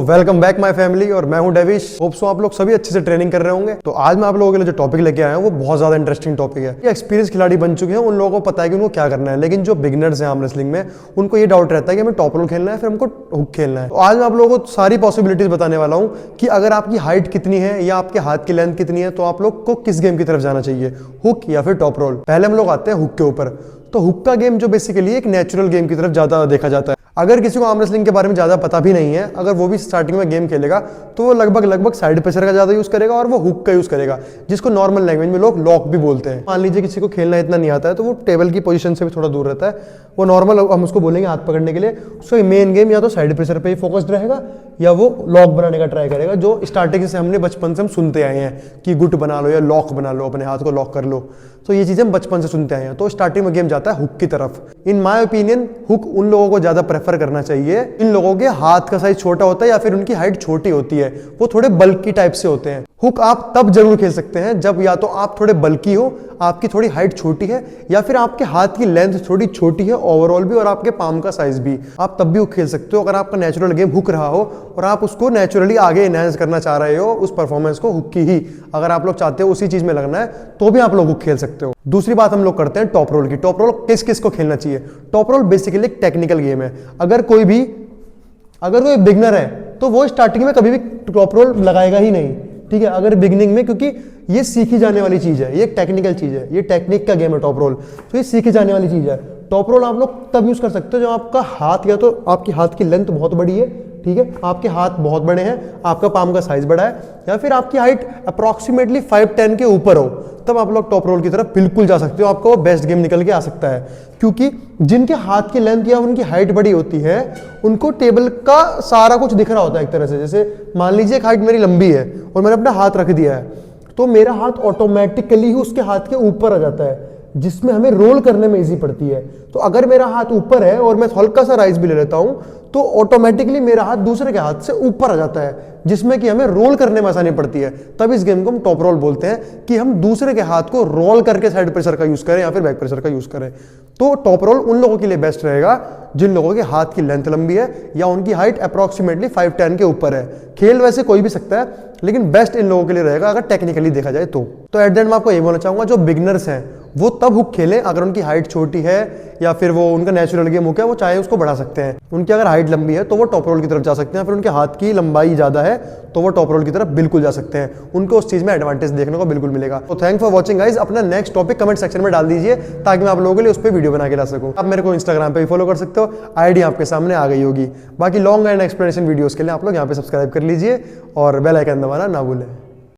Welcome back my family और मैं हूं डेविश। होप सो आप लोग सभी अच्छे से ट्रेनिंग कर रहे होंगे। तो आज मैं आप लोगों के लिए जो टॉपिक लेके आया हूं वो बहुत ज्यादा इंटरेस्टिंग टॉपिक है। ये एक्सपीरियंस खिलाड़ी बन चुके हैं, उन लोगों को पता है कि उनको क्या करना है, लेकिन जो बिगिनर्स हैं आर्म रेसलिंग में उनको ये डाउट रहता है कि हमें टॉप रोल खेलना है फिर हमको हुक खेलना है। तो आज मैं आप लोगों को सारी पॉसिबिलिटीज बताने वाला हूं कि अगर आपकी हाइट कितनी है या आपके हाथ की लेंथ कितनी है तो आप लोग को किस गेम की तरफ जाना चाहिए, हुक या फिर टॉप रोल। पहले हम लोग आते हैं हुक के ऊपर। तो हुक का गेम जो बेसिकली एक नेचुरल गेम की तरफ ज्यादा देखा जाता है। अगर किसी को आर्म रेसलिंग के बारे में ज्यादा पता भी नहीं है, अगर वो भी स्टार्टिंग में गेम खेलेगा तो वो लगभग साइड प्रेशर का ज्यादा यूज करेगा और वो हुक का यूज करेगा, जिसको नॉर्मल लैंग्वेज में लोग लॉक भी बोलते हैं। मान लीजिए किसी को खेलना इतना नहीं आता है तो वो टेबल की पोजीशन से भी थोड़ा दूर रहता है, वो नॉर्मल हम उसको बोलेंगे हाथ पकड़ने के लिए, उसका मेन गेम या तो साइड प्रेशर पे ही फोकस्ड रहेगा या वो लॉक बनाने का ट्राई करेगा, जो स्टार्टिंग से हमने बचपन से हम सुनते आए हैं कि गुट बना लो या लॉक बना लो, अपने हाथ को लॉक कर लो। तो ये चीजें हम बचपन से सुनते आए हैं। तो स्टार्टिंग में गेम जाता है हुक की तरफ। इन माय ओपिनियन हुक उन लोगों को ज्यादा प्रेफर करना चाहिए इन लोगों के हाथ का साइज छोटा होता है या फिर उनकी हाइट छोटी होती है, वो थोड़े बल्की टाइप से होते हैं। हुक आप तब जरूर खेल सकते हैं जब या तो आप थोड़े बल्की हो, आपकी थोड़ी हाइट छोटी है, या फिर आपके हाथ की लेंथ थोड़ी छोटी है ओवरऑल भी और आपके पाम का साइज भी, आप तब भी हुक खेल सकते हो। अगर आपका नेचुरल गेम हुक रहा हो और आप उसको नेचुरली आगे एनहांस करना चाह रहे हो उस परफॉर्मेंस को हुक की ही, अगर आप लोग चाहते हो उसी चीज में लगना है तो भी आप लोग हुक खेल सकते हो। दूसरी बात हम लोग करते हैं टॉप रोल की। टॉप रोल किस किस को खेलना चाहिए? टॉप रोल बेसिकली एक टेक्निकल गेम है। अगर कोई बिगनर है तो वो स्टार्टिंग में कभी भी टॉप रोल लगाएगा ही नहीं, ठीक है, अगर बिगनिंग में, क्योंकि ये सीखी जाने वाली चीज है, ये टेक्निकल चीज है, ये टेक्निक का गेम है टॉप रोल, तो ये सीखी जाने वाली चीज है। टॉप रोल आप लोग तब यूज कर सकते हो जब आपका हाथ या तो आपकी हाथ की लेंथ बहुत बड़ी है, ठीक है, आपके हाथ बहुत बड़े हैं, आपका पाम का साइज बड़ा है, या फिर आपकी हाइट अप्रॉक्सीमेटली 5'10" के ऊपर हो, तब आप लोग टॉप रोल की तरफ बिल्कुल जा सकते हो। आपको वो बेस्ट गेम निकल के आ सकता है, क्योंकि जिनके हाथ की लेंथ या उनकी हाइट बड़ी होती है उनको टेबल का सारा कुछ दिख रहा होता है एक तरह से। जैसे मान लीजिए एक हाइट मेरी लंबी है और मैंने अपना हाथ रख दिया है, तो मेरा हाथ ऑटोमेटिकली ही उसके हाथ के ऊपर आ जाता है, जिसमें हमें रोल करने में इजी पड़ती है। तो अगर मेरा हाथ ऊपर है और मैं हल्का सा राइज भी ले लेता हूं तो ऑटोमेटिकली मेरा हाथ दूसरे के हाथ से ऊपर आ जाता है, जिसमें कि हमें रोल करने में आसानी पड़ती है। तब इस गेम को हम टॉप रोल बोलते हैं कि हम दूसरे के हाथ को रोल करके साइड प्रेशर का यूज करें या फिर बैक प्रेशर का यूज करें। तो टॉप रोल उन लोगों के लिए बेस्ट रहेगा जिन लोगों के हाथ की लेंथ लंबी है या उनकी हाइट अप्रॉक्सीमेटली 5'10" के ऊपर है। खेल वैसे कोई भी सकता है, लेकिन बेस्ट इन लोगों के लिए रहेगा अगर टेक्निकली देखा जाए तो। एट द एंड मैं आपको ये बोलना चाहूंगा, जो बिगिनर्स हैं वो तब हुक खेलें अगर उनकी हाइट छोटी है या फिर वो उनका नेचुरल गेम हुक है, वो चाहे उसको बढ़ा सकते हैं। उनकी अगर हाइट लंबी है तो वो टॉप रोल की तरफ जा सकते हैं, फिर उनके हाथ की लंबाई ज्यादा है तो वो टॉप रोल की तरफ बिल्कुल जा सकते हैं। उनको उस चीज में एडवांटेज देखने को बिल्कुल मिलेगा। तो थैंक फॉर वॉचिंग गाइज। अपना नेक्स्ट टॉपिक कमेंट सेक्शन में डाल दीजिए ताकि मैं आप लोगों के लिए उस पर वीडियो बना के ला सकूं। आप मेरे को इंस्टाग्राम पे भी फॉलो कर सकते हो, आईडी आपके सामने आ गई होगी। बाकी लॉन्ग एंड एक्सप्लेनेशन वीडियोस के लिए आप लोग यहाँ पे सब्सक्राइब कर लीजिए और बेल आइकन दबाना ना भूलें।